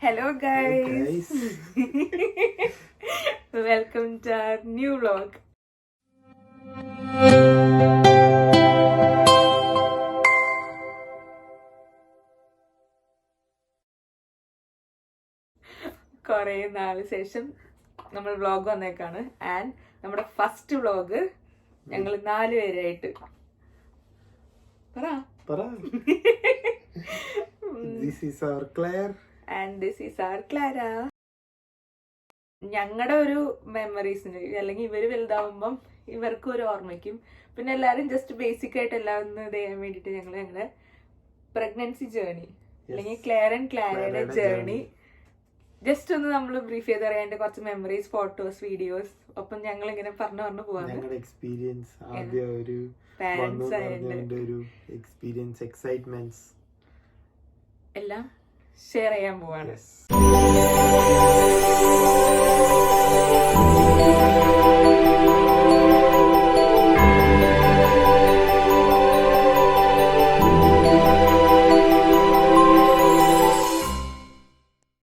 Hello guys. Welcome to our new vlog. കുറേ നാള് ശേഷം നമ്മൾ വ്ളോഗ് വന്നേക്കാണ്. ആൻഡ് നമ്മുടെ ഫസ്റ്റ് വ്ളോഗ് ഞങ്ങൾ 4 പേരായിട്ട് This is our Claire. And this is our Clara. ഞങ്ങളുടെ ഒരു മെമ്മറീസിന് അല്ലെങ്കിൽ ഇവര് വലുതാവുമ്പം ഇവർക്കും ഒരു ഓർമ്മയ്ക്കും പിന്നെ എല്ലാരും ജസ്റ്റ് ബേസിക് ആയിട്ട് എല്ലാം ഒന്ന് ഇത് ചെയ്യാൻ വേണ്ടിട്ട് ഞങ്ങളുടെ പ്രഗ്നൻസി ജേർണി അല്ലെങ്കിൽ ക്ലെയർ ആൻഡ് ക്ലാരയുടെ ജേർണി ജസ്റ്റ് ഒന്ന് നമ്മൾ ബ്രീഫ് ചെയ്ത് അറിയാണ്ട് കുറച്ച് മെമ്മറീസ്, ഫോട്ടോസ്, വീഡിയോസ് ഒപ്പം ഞങ്ങൾ ഇങ്ങനെ പറഞ്ഞു പോവാണ്. എക്സ്പീരിയൻസ്, ആദ്യ ഒരു പാരന്റ്സ് ഒരു എക്സ്പീരിയൻസ്, എക്സൈറ്റ്മെന്റ്സ് എല്ലാം ഷെയർ ചെയ്യാൻ പോവാണ്.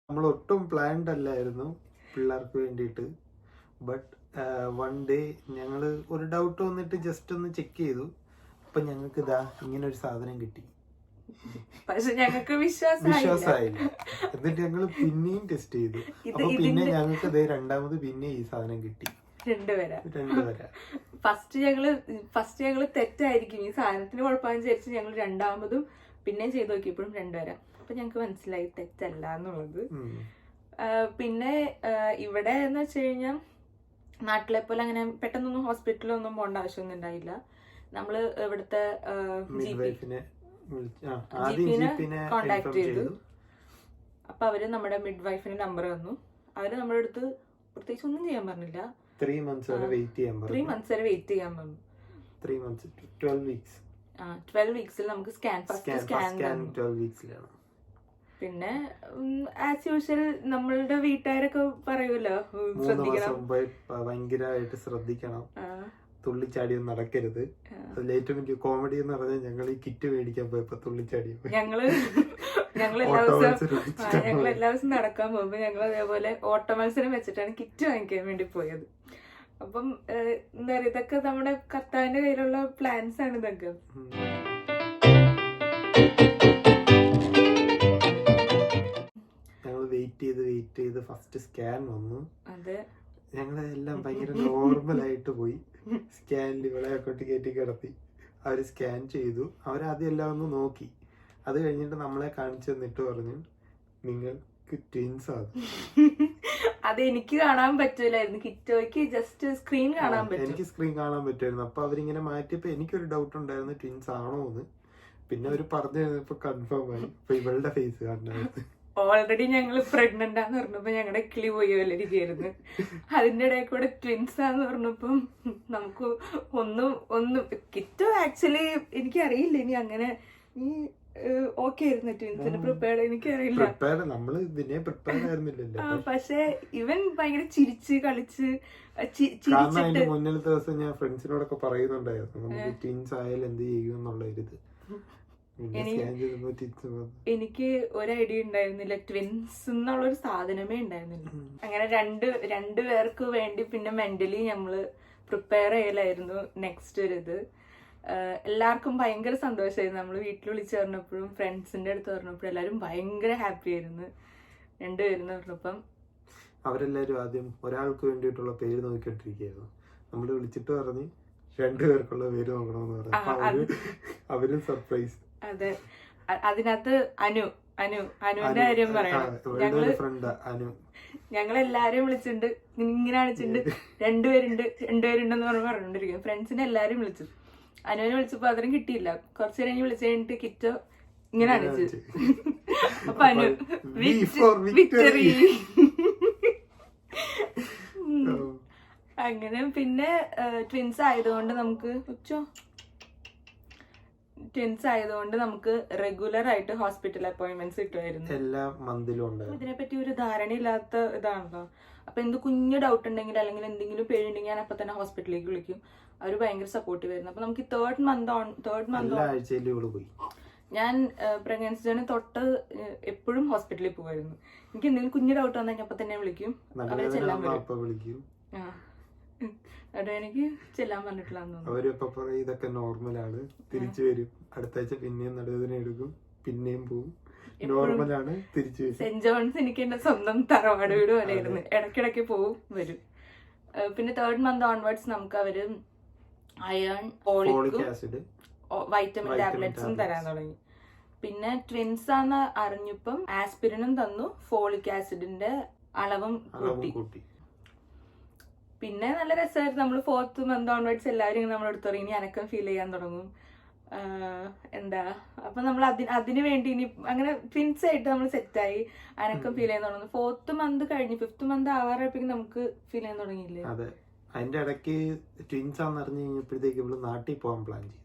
നമ്മൾ ഒട്ടും പ്ലാൻഡ് അല്ലായിരുന്നു പിള്ളേർക്ക് വേണ്ടിയിട്ട്. ബട്ട് വൺ ഡേ ഞങ്ങൾ ഒരു ഡൗട്ട് വന്നിട്ട് ജസ്റ്റ് ഒന്ന് ചെക്ക് ചെയ്തു. അപ്പൊ ഞങ്ങൾക്ക് ഇതാ ഇങ്ങനെ ഒരു സാധനം കിട്ടി. പക്ഷെ ഞങ്ങൾക്ക് വിശ്വാസമായില്ല. എന്നിട്ട് ഞങ്ങള് പിന്നെയും ടെസ്റ്റ് ചെയ്തു. അപ്പൊ പിന്നെ ഞങ്ങൾക്ക് ഇതേ രണ്ടാമത് പിന്നെ ഈ സാധനം കിട്ടി. രണ്ടുപേരാ. ഫസ്റ്റ് ഞങ്ങള് തെറ്റായിരിക്കും, ഈ സാധനത്തിന് കുഴപ്പമെന്ന് വിചാരിച്ച് ഞങ്ങൾ രണ്ടാമതും പിന്നെയും ചെയ്ത് നോക്കിയപ്പോഴും 2 പേരാ. അപ്പൊ ഞങ്ങക്ക് മനസ്സിലായി തെറ്റല്ല എന്നുള്ളത്. പിന്നെ ഇവിടെ എന്ന് വെച്ച് കഴിഞ്ഞാൽ നാട്ടിലെ പോലെ അങ്ങനെ പെട്ടെന്നൊന്നും ഹോസ്പിറ്റലൊന്നും പോകേണ്ട ആവശ്യമൊന്നും ഉണ്ടായില്ല. നമ്മള് ഇവിടുത്തെ ജിപിനെ കോണ്ടാക്ട് ചെയ്തു. അപ്പൊ അവര് നമ്മുടെ മിഡ് വൈഫിന് നമ്പർ തന്നു. അവര് നമ്മുടെ അടുത്ത് പ്രത്യേകിച്ച് ഒന്നും ചെയ്യാൻ പറഞ്ഞില്ല. 3 months വരെ വെയിറ്റ് ചെയ്യാൻ പറഞ്ഞു. 3 months 12 weeks. 12 weeksൽ നമുക്ക് സ്കാൻ 12 weeksലാണ്. പിന്നെ ആസ് യൂഷ്വൽ നമ്മളുടെ വീട്ടുകാരൊക്കെ പറയുമല്ലോ, ശ്രദ്ധിക്കണം, ഭയങ്കരമായിട്ട് ശ്രദ്ധിക്കണം, തുള്ളിച്ചാടിയൊന്നും നടക്കരുത്. അതിൽ ഏറ്റവും വലിയ കോമഡി എന്ന് പറഞ്ഞാൽ ഞങ്ങൾ ഈ കിറ്റ് മേടിക്കാൻ പോയപ്പോ തുള്ളിച്ചാടി ഞങ്ങൾ എല്ലാ ദിവസവും നടക്കാൻ പോകുമ്പോ ഞങ്ങൾ അതേപോലെ ഓട്ട മത്സരം വെച്ചിട്ടാണ് കിറ്റ് വാങ്ങിക്കാൻ വേണ്ടി പോയത്. അപ്പം എന്താ പറയുക, ഇതൊക്കെ നമ്മുടെ കർത്താവിന്റെ കയ്യിലുള്ള പ്ലാൻസ് ആണ് ഇതൊക്കെ. ഞങ്ങൾ വെയിറ്റ് ചെയ്ത് ഫസ്റ്റ് സ്കാൻ വന്നു. അതെ, ഞങ്ങളെല്ലാം ഭയങ്കര നോർമലായിട്ട് പോയി. സ്കാനിൽ ഇവിടെ അക്കൗണ്ട് കയറ്റി കിടത്തി. അവര് സ്കാൻ ചെയ്തു. അവരാദ്യം എല്ലാം ഒന്ന് നോക്കി. അത് കഴിഞ്ഞിട്ട് നമ്മളെ കാണിച്ചു തന്നിട്ട് പറഞ്ഞു, നിങ്ങൾക്ക് ട്വിൻസ് ആണ്. അത് എനിക്ക് കാണാൻ പറ്റൂലായിരുന്നു, കിറ്റോയ്ക്ക് ജസ്റ്റ് സ്ക്രീൻ കാണാൻ പറ്റും. എനിക്ക് സ്ക്രീൻ കാണാൻ പറ്റുമായിരുന്നു. അപ്പൊ അവരിങ്ങനെ മാറ്റിയപ്പോ എനിക്കൊരു ഡൗട്ട് ഉണ്ടായിരുന്നു ട്വിൻസ് ആണോ എന്ന്. പിന്നെ അവര് പറഞ്ഞു കഴിഞ്ഞപ്പോ കൺഫേം ആയി. അപ്പൊ ഇവളുടെ ഫേസ് കാണാനായിരുന്നു. ഓൾറെഡി ഞങ്ങള് പ്രഗ്നന്റ് ആന്ന് പറഞ്ഞപ്പോ ഞങ്ങളുടെ കിളി പോയി വല്ലരിക്കായിരുന്നു. അതിന്റെ ഇടയിൽ കൂടെ ട്വിൻസ് ആന്ന് പറഞ്ഞപ്പം നമുക്ക് ഒന്നും കിറ്റോ ആക്ച്വലി എനിക്കറിയില്ല ഇനി അങ്ങനെ ഓക്കെ ആയിരുന്നു ട്വിൻസിന് പ്രിപ്പയർഡ്, എനിക്കറിയില്ല. പക്ഷെ ഇവൻ ഭയങ്കര ചിരിച്ച് കളിച്ച് ചിരിച്ചിട്ട് മുന്നിലത്തെ ദിവസം ഞാൻ ഫ്രണ്ട്സിനോടൊക്കെ പറയുന്നുണ്ടായിരുന്നു നമുക്ക് ട്വിൻസ് ആയാലും എന്ത് ചെയ്യും എന്നുള്ള ഒരു ഇത്. എനിക്ക് ഒരു ഐഡിയ ഉണ്ടായിരുന്നില്ല, ട്വിൻസ് എന്നുള്ളൊരു സാധനമേ ഉണ്ടായിരുന്നില്ല. അങ്ങനെ രണ്ടു പേർക്ക് വേണ്ടി പിന്നെ മെന്റലി നമ്മള് പ്രിപ്പയർ ചെയ്യലായിരുന്നു നെക്സ്റ്റ് ഒരു ഇത്. എല്ലാവർക്കും ഭയങ്കര സന്തോഷമായിരുന്നു. നമ്മൾ വീട്ടിൽ വിളിച്ച് പറഞ്ഞപ്പോഴും ഫ്രണ്ട്സിന്റെ അടുത്ത് പറഞ്ഞപ്പോഴും എല്ലാവരും ഭയങ്കര ഹാപ്പി ആയിരുന്നു 2 പേരെന്ന് പറഞ്ഞപ്പം. അവരെല്ലാരും ആദ്യം ഒരാൾക്ക് വേണ്ടിയിട്ടുള്ള പേര് നോക്കിക്കൊണ്ടിരിക്കുകയായിരുന്നു. നമ്മള് വിളിച്ചിട്ട് പറഞ്ഞ് 2 പേർക്കുള്ള പേര് നോക്കണമെന്ന് പറഞ്ഞു. അവരും സർപ്രൈസ്. അതെ, അതിനകത്ത് അനുവിന്റെ കാര്യം പറയണം. ഞങ്ങളെല്ലാരും വിളിച്ചിട്ടുണ്ട്, ഇങ്ങനെ വിളിച്ചിട്ടുണ്ട്, 2 പേരുണ്ടെന്ന് പറഞ്ഞോണ്ടിരിക്കും. ഫ്രണ്ട്സിനെ എല്ലാരും വിളിച്ചു. അനുവിനെ വിളിച്ചപ്പോ അതിനും കിട്ടിയില്ല. കുറച്ചു നേരം വിളിച്ചു കഴിഞ്ഞിട്ട് കിറ്റോ ഇങ്ങനെ അടിച്ചു. അപ്പൊ അനു വിക്ടറി. അങ്ങനെ പിന്നെ ട്വിൻസ് ആയതുകൊണ്ട് നമുക്ക് റെഗുലർ ആയിട്ട് ഹോസ്പിറ്റൽ അപ്പോയിന്റ്മെന്റ്സ് കിട്ടുമായിരുന്നു. എല്ലാ മന്തിലും ഉണ്ട്. ഇതിനെപ്പറ്റി ഒരു ധാരണയില്ലാത്ത ഇതാണല്ലോ. അപ്പൊ എന്ത് കുഞ്ഞു ഡൗട്ട് ഉണ്ടെങ്കിൽ അല്ലെങ്കിൽ എന്തെങ്കിലും പേരുണ്ടെങ്കിൽ ഞാൻ അപ്പൊ തന്നെ ഹോസ്പിറ്റലിലേക്ക് വിളിക്കും. അവര് ഭയങ്കര സപ്പോർട്ടീവ് ആയിരുന്നു. അപ്പൊ നമുക്ക് തേർഡ് മന്ത് ഞാൻ പ്രഗ്നൻസി ജേർണി തൊട്ട് എപ്പോഴും ഹോസ്പിറ്റലിൽ പോകുമായിരുന്നു. എനിക്ക് എന്തെങ്കിലും കുഞ്ഞു ഡൗട്ട് വന്നെങ്കിൽ അപ്പൊ തന്നെ വിളിക്കും, അവരെ ചെല്ലാൻ പറയും. അവിടെ എനിക്ക് ചെല്ലാൻ പറഞ്ഞിട്ടില്ലാന്ന് തോന്നുന്നു. അവരിപ്പോ പറയും ഇതൊക്കെ നോർമലാണ്, തിരിച്ചു വരും, അടുത്താഴ്ച പിന്നെയും നടുവേദന എടുക്കും, പിന്നെയും പോവും, നോർമലാണ്, തിരിച്ചു വരും. സെന്റ് ജോൺസ് എനിക്ക് എന്റെ സ്വന്തം തറവാട് വീട് പോലെയായിരുന്നു, ഇടയ്ക്കിടയ്ക്ക് പോവും വരും. പിന്നെ 3rd month ഓൺവേർഡ്സ് നമുക്ക് അവര് അയൺ, ഫോളിക് ആസിഡ്, വൈറ്റമിൻ ടാബ്ലറ്റ്സും തരാൻ തുടങ്ങി. പിന്നെ ട്വിൻസ് ആന്ന് അറിഞ്ഞപ്പം ആസ്പിരിനും തന്നു, ഫോളിക് ആസിഡിന്റെ അളവും കൂട്ടി. പിന്നെ നല്ല രസമായിരുന്നു. നമ്മൾ 4th month ഓൺവേർഡ്സ് എല്ലാവരും നമ്മുടെ അടുത്ത് പറയും ഇനി അനക്കം ഫീൽ ചെയ്യാൻ തുടങ്ങും. എന്താ അപ്പൊ നമ്മൾ അതിന് വേണ്ടി ഇനി അങ്ങനെ ട്വിൻസ് ആയിട്ട് നമ്മൾ സെറ്റായി, അനക്കം ഫീൽ ചെയ്യാൻ തുടങ്ങുന്നു. 4th month കഴിഞ്ഞ് 5th month ആവാറായപ്പോഴേക്കും നമുക്ക് ഫീൽ ചെയ്യാൻ തുടങ്ങിയില്ലേ? അതെ, അതിന്റെ ഇടയ്ക്ക് ട്വിൻസ് ആണെന്ന് അറിഞ്ഞു കഴിഞ്ഞപ്പോഴത്തേക്ക് ഇവള് നാട്ടിൽ പോകാൻ പ്ലാൻ ചെയ്തു.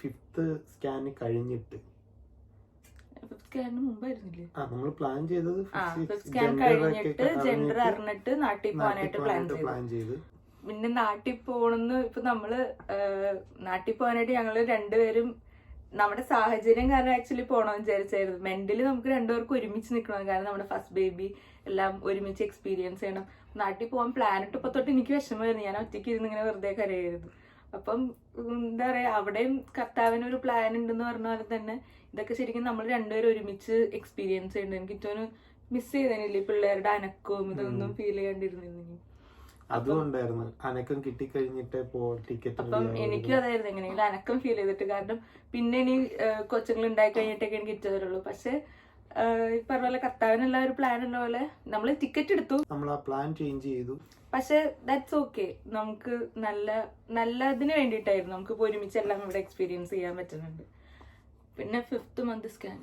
5th സ്കാൻ കഴിഞ്ഞിട്ട്, നമ്മൾ പ്ലാൻ ചെയ്തത് ജെൻഡർ അറിഞ്ഞിട്ട് നാട്ടിൽ പോകാനായിട്ട് പ്ലാൻ ചെയ്തു. പിന്നെ നാട്ടിൽ പോണെന്ന് ഇപ്പൊ നമ്മള് നാട്ടിൽ പോകാനായിട്ട് ഞങ്ങള് രണ്ടുപേരും നമ്മുടെ സാഹചര്യം കാരണം ആക്ച്വലി പോകണമെന്ന് വിചാരിച്ചായിരുന്നു. മെന്റലി നമുക്ക് രണ്ടുപേർക്കും ഒരുമിച്ച് നിൽക്കണം, കാരണം നമ്മുടെ ഫസ്റ്റ് ബേബി എല്ലാം ഒരുമിച്ച് എക്സ്പീരിയൻസ് ചെയ്യണം. നാട്ടിൽ പോകാൻ പ്ലാൻ ഇട്ടപ്പോ തൊട്ട് എനിക്ക് വിഷമമായിരുന്നു, ഞാൻ ഒറ്റയ്ക്ക് ഇരുന്ന് ഇങ്ങനെ വെറുതെ കരയായിരുന്നു. അപ്പം എന്താ പറയാ, അവിടെയും കർത്താവിന് ഒരു പ്ലാൻ ഉണ്ടെന്ന് പറഞ്ഞ പോലെ തന്നെ ഇതൊക്കെ ശരിക്കും നമ്മൾ രണ്ടുപേരും ഒരുമിച്ച് എക്സ്പീരിയൻസ് ചെയ്യണ്ട. എനിക്ക് ഇറ്റോന് മിസ് ചെയ്തേനില്ലേ പിള്ളേരുടെ അനക്കവും ഇതൊന്നും ഫീൽ ചെയ്യാണ്ടിരുന്നിരുന്നെങ്കിൽ. അതുകൊണ്ടായിരുന്നു അനക്കം കിട്ടിക്കഴിഞ്ഞിട്ട് ടിക്കറ്റ്. അപ്പം എനിക്കും അതായിരുന്നു എങ്ങനെയെങ്കിലും അനക്കം ഫീൽ ചെയ്തിട്ട്, കാരണം പിന്നെ ഇനി കൊച്ചുങ്ങൾ ഉണ്ടായി കഴിഞ്ഞിട്ടൊക്കെ എനിക്ക് ഇറ്റവരുള്ളൂ. പക്ഷെ ഈ പറഞ്ഞ പോലെ കർത്താവിനുള്ള ഒരു പ്ലാൻ ഉള്ള പോലെ നമ്മൾ ടിക്കറ്റ് എടുത്തു, നമ്മൾ ആ പ്ലാൻ ചേഞ്ച് ചെയ്തു. പക്ഷെ ദാറ്റ്സ് ഓക്കെ, നമുക്ക് നല്ലതിന് വേണ്ടിയിട്ടായിരുന്നു. നമുക്ക് ഇപ്പോൾ ഒരുമിച്ച് എല്ലാം ഇവിടെ എക്സ്പീരിയൻസ് ചെയ്യാൻ പറ്റുന്നുണ്ട്. പിന്നെ 5th month സ്കാൻ,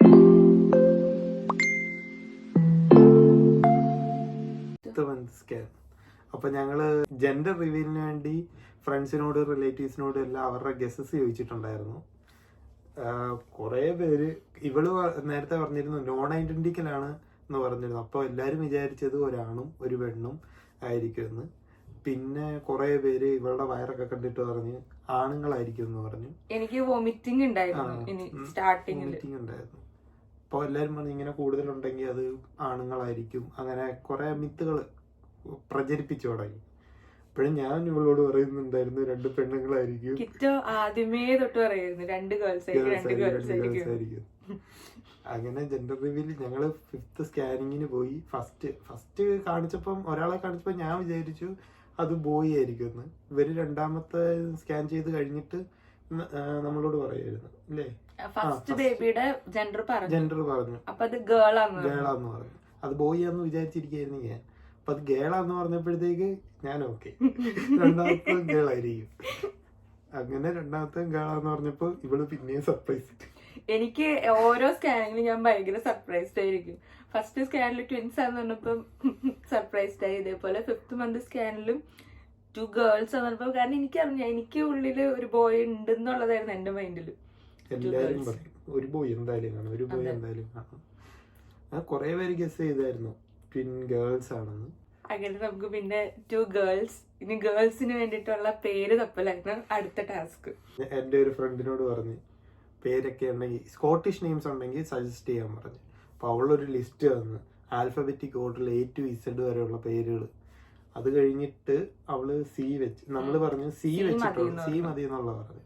അപ്പൊ ഞങ്ങള് ജെൻഡർ റിവീലിന് വേണ്ടി ഫ്രണ്ട്സിനോട് റിലേറ്റീവ്സിനോട് എല്ലാം അവരുടെ ഗസ്സസ് ചോദിച്ചിട്ടുണ്ടായിരുന്നു. കുറെ പേര്, ഇവള് നേരത്തെ പറഞ്ഞിരുന്നു നോൺ ഐഡന്റിക്കൽ ആണ് എന്ന് പറഞ്ഞിരുന്നു. അപ്പൊ എല്ലാരും വിചാരിച്ചത് ഒരാണും ഒരു പെണ്ണും ആയിരിക്കുമെന്ന്. പിന്നെ കുറെ പേര് ഇവളുടെ വയറൊക്കെ കണ്ടിട്ട് പറഞ്ഞ് ആണുങ്ങളായിരിക്കും എന്ന് പറഞ്ഞു. എനിക്ക് വോമിറ്റിംഗ് ഉണ്ടായിരുന്നു. അപ്പൊ എല്ലാരും പറഞ്ഞു ഇങ്ങനെ കൂടുതലുണ്ടെങ്കിൽ അത് ആണുങ്ങളായിരിക്കും. അങ്ങനെ കുറെ മിത്തുകൾ പ്രചരിപ്പിച്ചു തുടങ്ങി. അപ്പോഴും ഞാൻ ഇവളോട് പറയുന്നുണ്ടായിരുന്നു 2 പെണ്ണുങ്ങളായിരിക്കും. ആദ്യമേ തൊട്ട് പറയായിരുന്നു 2 ഗേൾസ് ആയിരിക്കും. അങ്ങനെ ജെൻഡർ റിവീൽ ഞങ്ങള് 5th സ്കാനിങ്ങിന് പോയി. ഫസ്റ്റ് കാണിച്ചപ്പം ഒരാളെ കാണിച്ചപ്പോ ഞാൻ വിചാരിച്ചു അത് ബോയ് ആയിരിക്കും. ഇവര് 2ാമത്തെ സ്കാൻ ചെയ്ത് കഴിഞ്ഞിട്ട് നമ്മളോട് പറയായിരുന്നു അല്ലേ, ഫസ്റ്റ് ബേബിയുടെ ജെൻഡർ പറഞ്ഞു. അപ്പൊ അത് ഗേളാന്ന് പറഞ്ഞു. അത് ബോയ് ആന്ന് വിചാരിച്ചിരിക്കുന്നു ഞാൻ. അപ്പൊ അത് ഗേളാന്ന് പറഞ്ഞപ്പോഴത്തേക്ക് ഞാൻ ഓക്കെ, 2ാമത്തെ ഗേളായിരിക്കും. അങ്ങനെ 2ാമത്തെ ഗേളാന്ന് പറഞ്ഞപ്പോ ഇവള് പിന്നെയും സർപ്രൈസ്. എനിക്ക് ഓരോ സ്കാനിങ്ങിലും ഞാൻ ഭയങ്കര സർപ്രൈസ്ഡ് ആയിരിക്കും. ഫസ്റ്റ് സ്കാനിൽ ട്വിൻസ് ആണെന്ന് പറഞ്ഞപ്പം സർപ്രൈസ്ഡ് ആയി. ഇതേപോലെ 5th month സ്കാനിലും 2 ഗേൾസ് ആണെന്ന് പറഞ്ഞപ്പോ, കാരണം എനിക്കറിഞ്ഞ എനിക്ക് ഉള്ളില് ഒരു ബോയ് ഉണ്ടെന്നുള്ളതായിരുന്നു എന്റെ മൈൻഡില്. എല്ലാരും പറയും ഒരു ബോയ് എന്തായാലും കാണും, ഒരു ബോയ് എന്തായാലും കാണും. കുറെ പേര് ഗസ് ചെയ്തായിരുന്നു ട്വിൻ ഗേൾസ് ആണെന്ന്. അങ്ങനെ നമുക്ക് പിന്നെ 2 ഗേൾസ്, ഇനി ഗേൾസിന് വേണ്ടിയിട്ടുള്ള പേര് തപ്പലായിരുന്നു അടുത്ത ടാസ്ക്. എന്റെ ഒരു ഫ്രണ്ടിനോട് പറഞ്ഞു പേരൊക്കെ ഉണ്ടെങ്കിൽ സ്കോട്ടിഷ് നെയിംസ് ഉണ്ടെങ്കിൽ സജസ്റ്റ് ചെയ്യാൻ പറഞ്ഞു. അപ്പൊ അവളൊരു ലിസ്റ്റ് തന്നു, ആൽഫബറ്റിക് ഓർഡറിൽ A to Z വരെയുള്ള പേരുകൾ. അത് കഴിഞ്ഞിട്ട് അവള് സി വെച്ച്, നമ്മള് പറഞ്ഞു സി വെച്ചിട്ടുള്ളൂ, സി മതി എന്നുള്ള പറഞ്ഞു.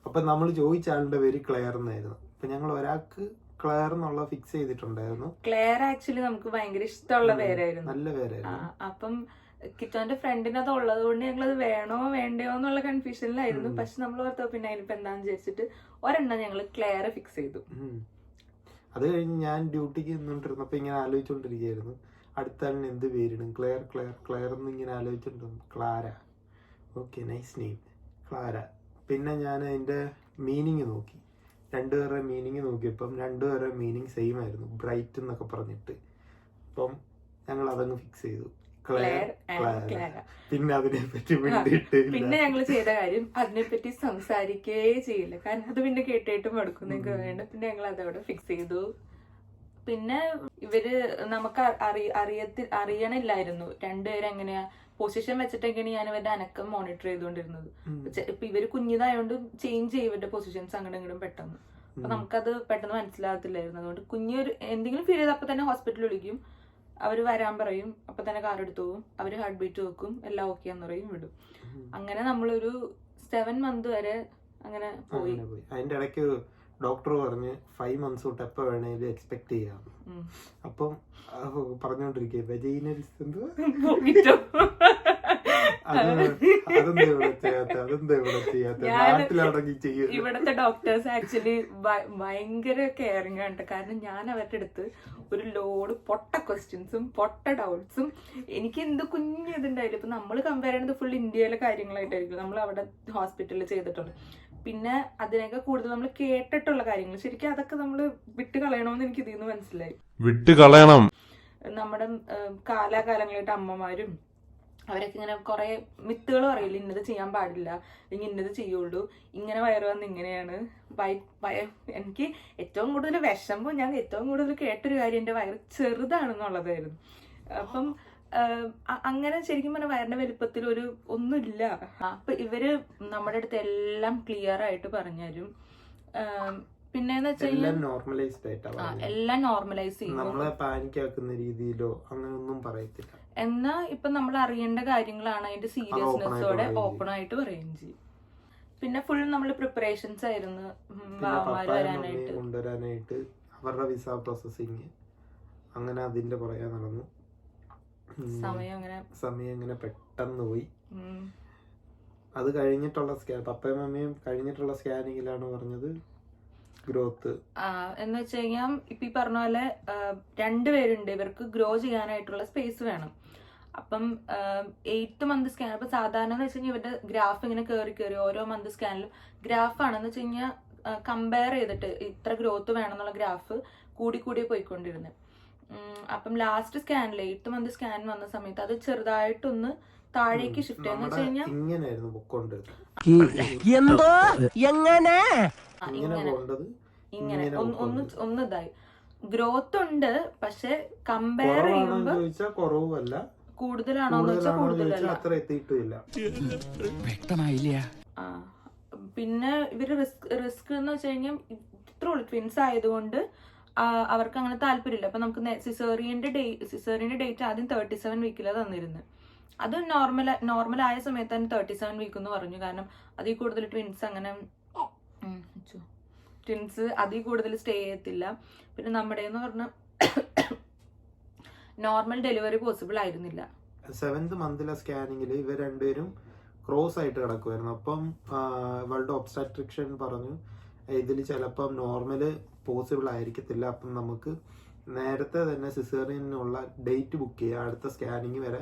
അപ്പൊ നമ്മൾ ചോദിച്ച ആളുടെ പേര് ക്ലെയർ എന്നായിരുന്നു. അപ്പൊ ഞങ്ങൾ ഒരാൾക്ക് ക്ലെയർ എന്നുള്ള ഫിക്സ് ചെയ്തിട്ടുണ്ടായിരുന്നു. ക്ലെയർ ആക്ച്വലി നമുക്ക് ഭയങ്കര ഇഷ്ടമുള്ള പേരായിരുന്നു, നല്ല പേരായിരുന്നു. അപ്പം കിറ്റോന്റെ ഫ്രണ്ടിന് അത് ഉള്ളത് കൊണ്ട് ഞങ്ങളത് വേണോ വേണ്ടയോ എന്നുള്ള കൺഫ്യൂഷനിലായിരുന്നു. പക്ഷെ നമ്മൾ ഓർത്തോ പിന്നെ അതിനിപ്പോ എന്താന്ന് വിചാരിച്ചിട്ട് ഒരെണ്ണം ഞങ്ങള് ക്ലെയർ ഫിക്സ് ചെയ്തു. അത് കഴിഞ്ഞ് ഞാൻ ഡ്യൂട്ടിക്ക് നിന്നോണ്ടിരുന്നപ്പോ ഇങ്ങനെ ആലോചിച്ചോണ്ടിരിക്കുകയായിരുന്നു അടുത്ത ആളിന് എന്ത് പേരിടും. ക്ലെയർ എന്ന് ഇങ്ങനെ ആലോചിച്ചിട്ടുണ്ടായിരുന്നു. Clara, okay nice name, Clara. പിന്നെ ഞാൻ അതിന്റെ മീനിങ് നോക്കി, 2 പേരുടെ മീനിങ് നോക്കിയപ്പം 2 പേരുടെ മീനിങ് സെയിം ആയിരുന്നു, ബ്രൈറ്റ് എന്നൊക്കെ പറഞ്ഞിട്ട്. അപ്പം ഞങ്ങൾ അതങ്ങ് ഫിക്സ് ചെയ്തു, ക്ലെയർ. പിന്നെ അതിനെപ്പറ്റി പിന്നെ ഞങ്ങൾ ചെയ്ത കാര്യം അതിനെപ്പറ്റി സംസാരിക്കേ ചെയ്യില്ല, കാരണം അത് പിന്നെ കേട്ടിട്ടും മടുക്കും നിങ്ങൾക്ക് വേണ്ട. പിന്നെ ഞങ്ങൾ അതവിടെ ഫിക്സ് ചെയ്തു. പിന്നെ ഇവര് നമുക്ക് അറിയണില്ലായിരുന്നു 2 പേര് എങ്ങനെയാ പൊസിഷൻ വെച്ചിട്ടൊക്കെയാണ് ഞാൻ ഇവരുടെ അനക്കം മോണിറ്റർ ചെയ്തുകൊണ്ടിരുന്നത്. ഇപ്പൊ ഇവര് കുഞ്ഞിതായോണ്ട് ചേഞ്ച് ചെയ്യും ഇവരുടെ പൊസിഷൻസ് അങ്ങോട്ടും ഇങ്ങോട്ടും പെട്ടെന്ന്. അപ്പൊ നമുക്കത് പെട്ടെന്ന് മനസ്സിലാകത്തില്ലായിരുന്നു. അതുകൊണ്ട് കുഞ്ഞൊരു എന്തെങ്കിലും ഫീൽ ചെയ്ത് അപ്പൊ തന്നെ ഹോസ്പിറ്റലിൽ വിളിക്കും, അവര് വരാൻ പറയും, അപ്പൊ തന്നെ കാർ എടുത്തു പോകും, അവര് ഹാർട്ട് ബീറ്റ് വെക്കും, എല്ലാം ഓക്കെ എന്ന് പറയും, വിടും. അങ്ങനെ നമ്മളൊരു 7 months വരെ അങ്ങനെ പോയി. അതിന്റെ ഇടയ്ക്ക് ഡോക്ടർ പറഞ്ഞ് 5 months തൊട്ട് എപ്പോ വേണേലും എക്സ്പെക്ട് ചെയ്യാം. അപ്പം പറഞ്ഞോണ്ടിരിക്കുക വെജൈനൽസ് എന്തോ ഇവിടത്തെ ഡോക്ടേഴ്സ് ആക്ച്വലി ഭയങ്കര കെയറിങ് ആണ്. കാരണം ഞാൻ അവരുടെ അടുത്ത് ഒരു ലോഡ് പൊട്ട ക്വസ്റ്റ്യൻസും പൊട്ട ഡൗട്ട്സും എനിക്ക് എന്ത് കുഞ്ഞു ഇതുണ്ടായില്ല. ഇപ്പൊ നമ്മൾ കമ്പയർ ചെയ്യുന്നത് ഫുൾ ഇന്ത്യയിലെ കാര്യങ്ങളായിട്ടായിരിക്കും നമ്മൾ അവിടെ ഹോസ്പിറ്റലിൽ ചെയ്തിട്ടുണ്ട്. പിന്നെ അതിനൊക്കെ കൂടുതൽ നമ്മൾ കേട്ടിട്ടുള്ള കാര്യങ്ങൾ ശരിക്കും അതൊക്കെ നമ്മൾ വിട്ട് കളയണമെന്ന് എനിക്ക് ഇതിൽ നിന്ന് മനസ്സിലായി. വിട്ട് കളയണം. നമ്മുടെ കാലാകാലങ്ങളായിട്ട് അമ്മമാരും അവരൊക്കെ ഇങ്ങനെ കുറെ മിത്തുകൾ പറയില്ല, ഇന്നത് ചെയ്യാൻ പാടില്ല, അല്ലെങ്കിൽ ഇന്നത് ചെയ്യുള്ളൂ, ഇങ്ങനെ വയറ് വന്ന് ഇങ്ങനെയാണ്. എനിക്ക് ഏറ്റവും കൂടുതൽ വിഷമം, ഞാൻ ഏറ്റവും കൂടുതൽ കേട്ടൊരു കാര്യം എൻ്റെ വയറ് ചെറുതാണെന്നുള്ളതായിരുന്നു. അപ്പം അങ്ങനെ ശരിക്കും പറഞ്ഞാൽ വയറിന്റെ വലിപ്പത്തിൽ ഒന്നുമില്ല. അപ്പൊ ഇവര് നമ്മുടെ അടുത്ത് എല്ലാം ക്ലിയർ ആയിട്ട് പറഞ്ഞുതരും. പിന്നെന്ന് വെച്ചാൽ എല്ലാം നോർമലൈസ് ചെയ്യും. എന്നാ ഇപ്പൊ നമ്മൾ അറിയേണ്ട കാര്യങ്ങളാണ് അതിന്റെ സീരിയസ്നെസ്സോടെ ഓപ്പൺ ആയിട്ട് പറയുകയും ചെയ്യും. പിന്നെ ഫുൾ നമ്മൾ പ്രിപ്പറേഷൻസ് ആയിരുന്നു കൊണ്ടുവരാനായിട്ട്. അവരുടെ വിസ പ്രോസസിങ് അങ്ങനെ അതിന്റെ പുറകെ നടന്നു. സമയം അങ്ങനെ പെട്ടെന്ന് പോയി. അത് കഴിഞ്ഞിട്ടുള്ള പപ്പയും മമ്മിയും കഴിഞ്ഞിട്ടുള്ള സ്കാനിങ്ങിലാണ് പറഞ്ഞത് ഗ്രോത്ത് എന്ന് വെച്ച് കഴിഞ്ഞാൽ ഇപ്പൊ ഈ പറഞ്ഞ പോലെ 2 പേരുണ്ട്, ഇവർക്ക് ഗ്രോ ചെയ്യാനായിട്ടുള്ള സ്പേസ് വേണം. അപ്പം 8th month സ്കാൻ അപ്പൊ സാധാരണ എന്ന് വെച്ച് കഴിഞ്ഞാൽ ഇവരുടെ ഗ്രാഫ് ഇങ്ങനെ കയറി ഓരോ മന്ത് സ്കാനിലും ഗ്രാഫാണെന്ന് വെച്ച് കഴിഞ്ഞാൽ കമ്പയർ ചെയ്തിട്ട് ഇത്ര ഗ്രോത്ത് വേണമെന്നുള്ള ഗ്രാഫ് കൂടി പോയിക്കൊണ്ടിരുന്നത്. അപ്പം ലാസ്റ്റ് സ്കാനിൽ 8th month സ്കാൻ വന്ന സമയത്ത് അത് ചെറുതായിട്ടൊന്ന് താഴേക്ക് ഷിഫ്റ്റ് എന്ന് വെച്ച് കഴിഞ്ഞാൽ ഇങ്ങനെ ഒന്ന് ഇതായി. ഗ്രോത്ത് ഉണ്ട്, പക്ഷെ കമ്പയർ ചെയ്യുമ്പോ കൂടുതലാണോന്ന് വെച്ചാൽ കൂടുതലല്ല. പിന്നെ ഇവര് റിസ്ക് എന്ന് വെച്ച് കഴിഞ്ഞാൽ ഇത്രയുള്ളൂ, ട്വിൻസ് ആയതുകൊണ്ട് അവർക്ക് അങ്ങനെ താല്പര്യമില്ല. അപ്പൊ നമുക്ക് സിസേറിയന്റെ ഡേറ്റ് ആദ്യം 37 വീക്കിലാണ് തന്നിരുന്നത്. അത് നോർമൽ ആയ സമയത്ത് തന്നെ 37 വീക്ക് എന്ന് പറഞ്ഞു. കാരണം അതിൽ കൂടുതൽ ട്വിൻസ് അതിൽ കൂടുതൽ സ്റ്റേ ചെയ്യത്തില്ല. പിന്നെ നമ്മുടെ എന്ന് പറഞ്ഞ നോർമൽ ഡെലിവറി പോസിബിൾ ആയിരുന്നില്ല. 7th month സ്കാനിങ്ങിൽ ഇവർ രണ്ടുപേരും ക്രോസ് ആയിട്ട് കിടക്കുമായിരുന്നു. അപ്പം ഇവളുടെ ഒബ്സ്ട്രക്ഷൻ പറഞ്ഞു ഇതിൽ ചിലപ്പം നോർമല് പോസിബിൾ ആയിരിക്കത്തില്ല, അപ്പം നമുക്ക് നേരത്തെ തന്നെ സിസേറിയനുള്ള ഡേറ്റ് ബുക്ക് ചെയ്യുക, അടുത്ത സ്കാനിങ് വരെ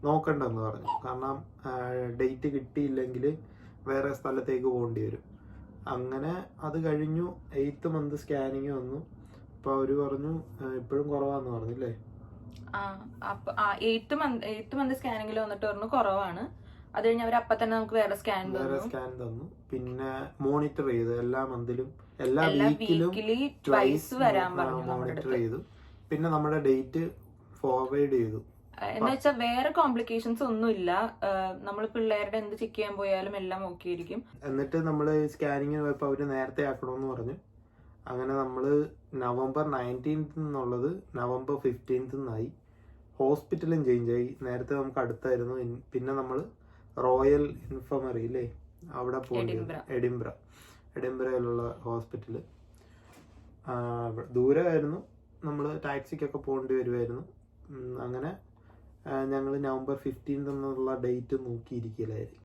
നോക്കണ്ടെന്ന് പറഞ്ഞു. കാരണം ഡേറ്റ് കിട്ടിയില്ലെങ്കിൽ വേറെ സ്ഥലത്തേക്ക് പോകേണ്ടി വരും. അങ്ങനെ അത് കഴിഞ്ഞു. 8th month സ്കാനിങ് വന്നു. അപ്പൊ അവര് പറഞ്ഞു ഇപ്പോഴും കുറവാന്ന് പറഞ്ഞില്ലേ. 8th month സ്കാനിങ്ങിൽ വന്നിട്ട് പറഞ്ഞു കുറവാണ്. അത് കഴിഞ്ഞ് അവർ അപ്പൊ തന്നെ നമുക്ക് വേറെ സ്കാൻ തന്നു. പിന്നെ മോണിറ്റർ ചെയ്തു, എല്ലാ മന്തിലും എല്ലാ വീക്കിലും ട്വൈസ് വരാൻ പറഞ്ഞു മോണിറ്റർ ചെയ്തു. പിന്നെ നമ്മുടെ ഡേറ്റ് ഫോർവേഡ് ചെയ്തു. എന്ന് വെച്ചാൽ വേറെ കോംപ്ലിക്കേഷൻസ് ഒന്നുമില്ല. നമ്മൾ പിള്ളേരുടെ എന്ത് ചെക്ക് ചെയ്യാൻ പോയാലും എല്ലാം ഓക്കെ ആയിരിക്കും. എന്നിട്ട് നമ്മള് സ്കാനിങ് പോയപ്പോ അവര് നേരത്തെ ആക്കണമെന്ന് പറഞ്ഞു. അങ്ങനെ നമ്മള് November 19th എന്നുള്ളത് November 15th ഹോസ്പിറ്റലും ചേഞ്ച് ആയി. നേരത്തെ നമുക്ക് അടുത്തായിരുന്നു. പിന്നെ നമ്മള് റോയൽ ഇൻഫർമറി ഇല്ലേ, അവിടെ പോയി. എഡിംബ്രയിലുള്ള ഹോസ്പിറ്റല് ദൂരമായിരുന്നു. നമ്മള് ടാക്സിക്കൊക്കെ പോകേണ്ടി വരുമായിരുന്നു. അങ്ങനെ ഞങ്ങൾ November 15th എന്നുള്ള ഡേറ്റ് നോക്കിയിരിക്കലായിരുന്നു.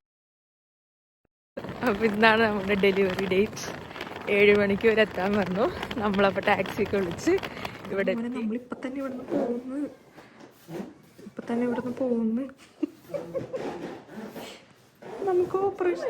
അപ്പൊ ഇതാണ് നമ്മുടെ ഡെലിവറി ഡേറ്റ്. 7 മണിക്ക് വരെ എത്താൻ പറഞ്ഞു. നമ്മളപ്പോ ടാക്സി ഒക്കെ വിളിച്ച് ഇവിടെ നമ്മളിപ്പോ തന്നെ ഇവിടുന്ന് പോകുന്നു. നമുക്ക് ഓപ്പറേഷൻ